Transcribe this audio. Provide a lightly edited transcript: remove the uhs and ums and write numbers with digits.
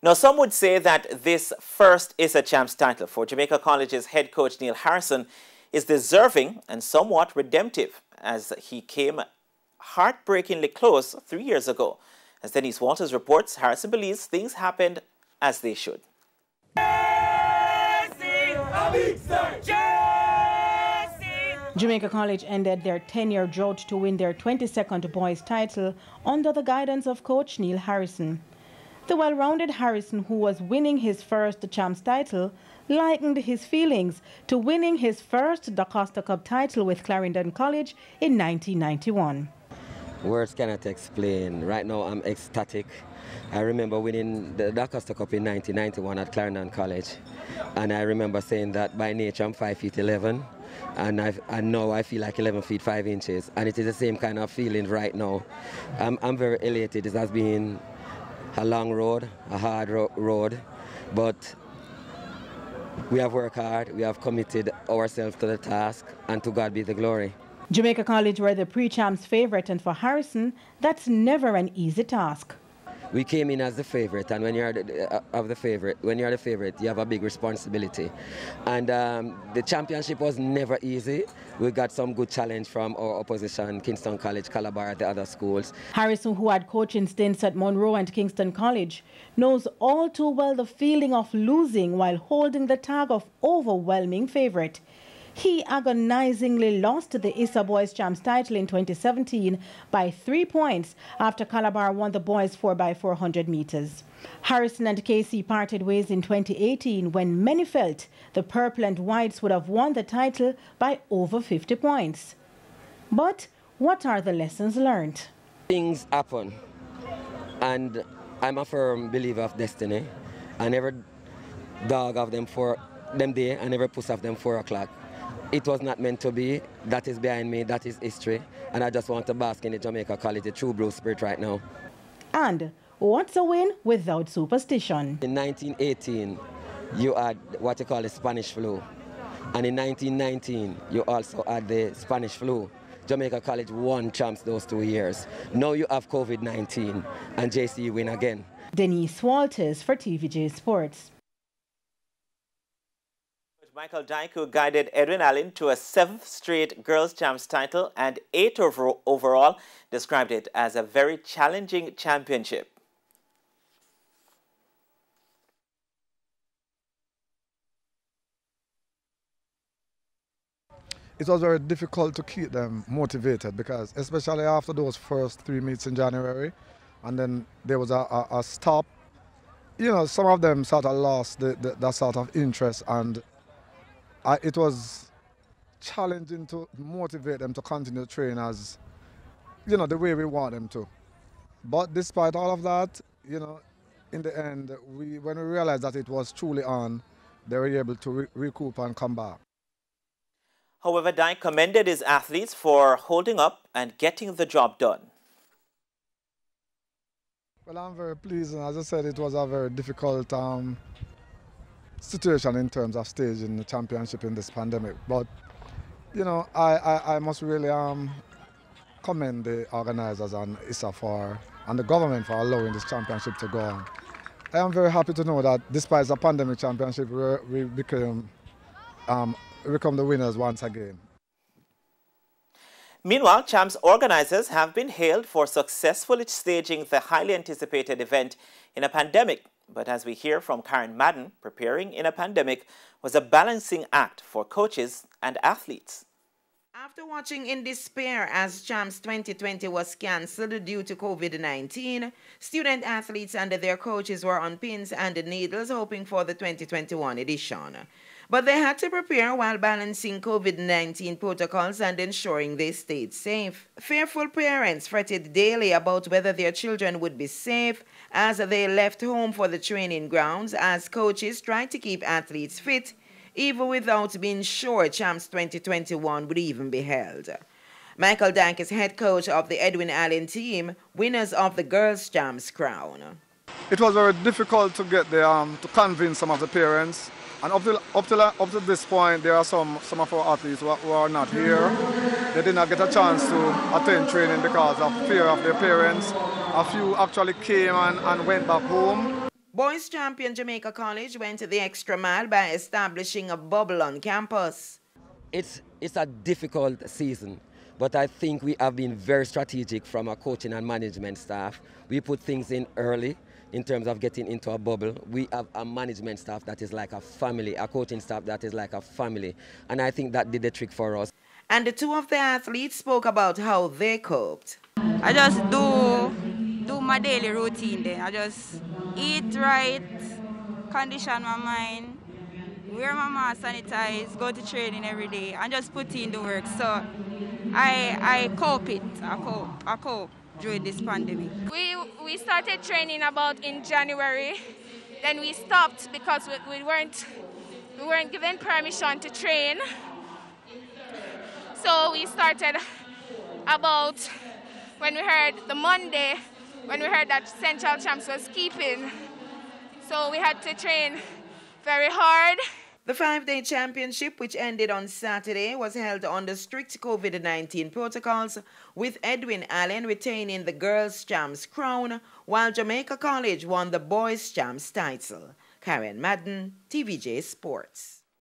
Now, some would say that this first ISSA Champs title for Jamaica College's head coach Neil Harrison is deserving and somewhat redemptive, as he came heartbreakingly close 3 years ago. As Denise Walters reports, Harrison believes things happened as they should. Jamaica College ended their 10-year drought to win their 22nd boys title under the guidance of coach Neil Harrison. The well-rounded Harrison, who was winning his first Champs title, likened his feelings to winning his first Da Costa Cup title with Clarendon College in 1991. Words cannot explain. Right now I'm ecstatic. I remember winning the Da Costa Cup in 1991 at Clarendon College, and I remember saying that by nature I'm 5'11", and now I feel like 11 feet 5 inches, and it is the same kind of feeling right now. I'm very elated. It has been a long road, a hard road, but we have worked hard, we have committed ourselves to the task, and to God be the glory. Jamaica College were the pre-champs favourite, and for Harrison, that's never an easy task. We came in as the favourite, and when you're the favourite, you have a big responsibility. And the championship was never easy. We got some good challenge from our opposition, Kingston College, Calabar, the other schools. Harrison, who had coaching stints at Monroe and Kingston College, knows all too well the feeling of losing while holding the tag of overwhelming favourite. He agonizingly lost the ISSA Boys Champs title in 2017 by 3 points after Calabar won the boys 4x400 meters. Harrison and KC parted ways in 2018 when many felt the purple and whites would have won the title by over 50 points. But what are the lessons learned? Things happen, and I'm a firm believer of destiny. I never dog of them for them day, I never push off them 4 o'clock. It was not meant to be. That is behind me. That is history. And I just want to bask in the Jamaica College, the true blue spirit right now. And what's a win without superstition? In 1918, you had what you call the Spanish flu. And in 1919, you also had the Spanish flu. Jamaica College won champs those 2 years. Now you have COVID-19, and JC win again. Denise Walters for TVJ Sports. Michael Dyke, who guided Edwin Allen to a 7th straight Girls' Champs title and 8 overall, described it as a very challenging championship. It was very difficult to keep them motivated because, especially after those first 3 meets in January, and then there was a stop, you know, some of them sort of lost that sort of interest, and it was challenging to motivate them to continue to train as, you know, the way we want them to. But despite all of that, you know, in the end, when we realized that it was truly on, they were able to recoup and come back. However, Dyke commended his athletes for holding up and getting the job done. Well, I'm very pleased, and as I said, it was a very difficult situation in terms of staging the championship in this pandemic. But, you know, I must really commend the organizers and ISSA and the government for allowing this championship to go on. I am very happy to know that despite the pandemic championship, we become the winners once again. Meanwhile, Champs organizers have been hailed for successfully staging the highly anticipated event in a pandemic. But as we hear from Karen MADDEN, preparing in a pandemic was a balancing act for coaches and athletes. After watching in despair as Champs 2020 was cancelled due to COVID-19, student athletes and their coaches were on pins and needles hoping for the 2021 edition. But they had to prepare while balancing COVID-19 protocols and ensuring they stayed safe. Fearful parents fretted daily about whether their children would be safe as they left home for the training grounds, as coaches tried to keep athletes fit, even without being sure Champs 2021 would even be held. Michael Dyke is head coach of the Edwin Allen team, winners of the Girls' Champs crown. It was very difficult to get to convince some of the parents. And up to this point, there are some of our athletes who are not here. They did not get a chance to attend training because of fear of their parents. A few actually came and went back home. Boys champion Jamaica College went the extra mile by establishing a bubble on campus. It's a difficult season, but I think we have been very strategic from our coaching and management staff. We put things in early in terms of getting into a bubble. We have a management staff that is like a family, a coaching staff that is like a family, and I think that did the trick for us. And the two of the athletes spoke about how they coped. I just do my daily routine then. I just eat right, condition my mind, wear my mask, sanitize, go to training every day, and just put in the work. So I cope during this pandemic. We started training about in January, then we stopped because we weren't given permission to train. So we started about when we heard the Monday, when we heard that Central Champs was keeping. So we had to train very hard. The 5-day championship, which ended on Saturday, was held under strict COVID-19 protocols, with Edwin Allen retaining the girls' champs crown, while Jamaica College won the boys' champs title. Karen Madden, TVJ Sports.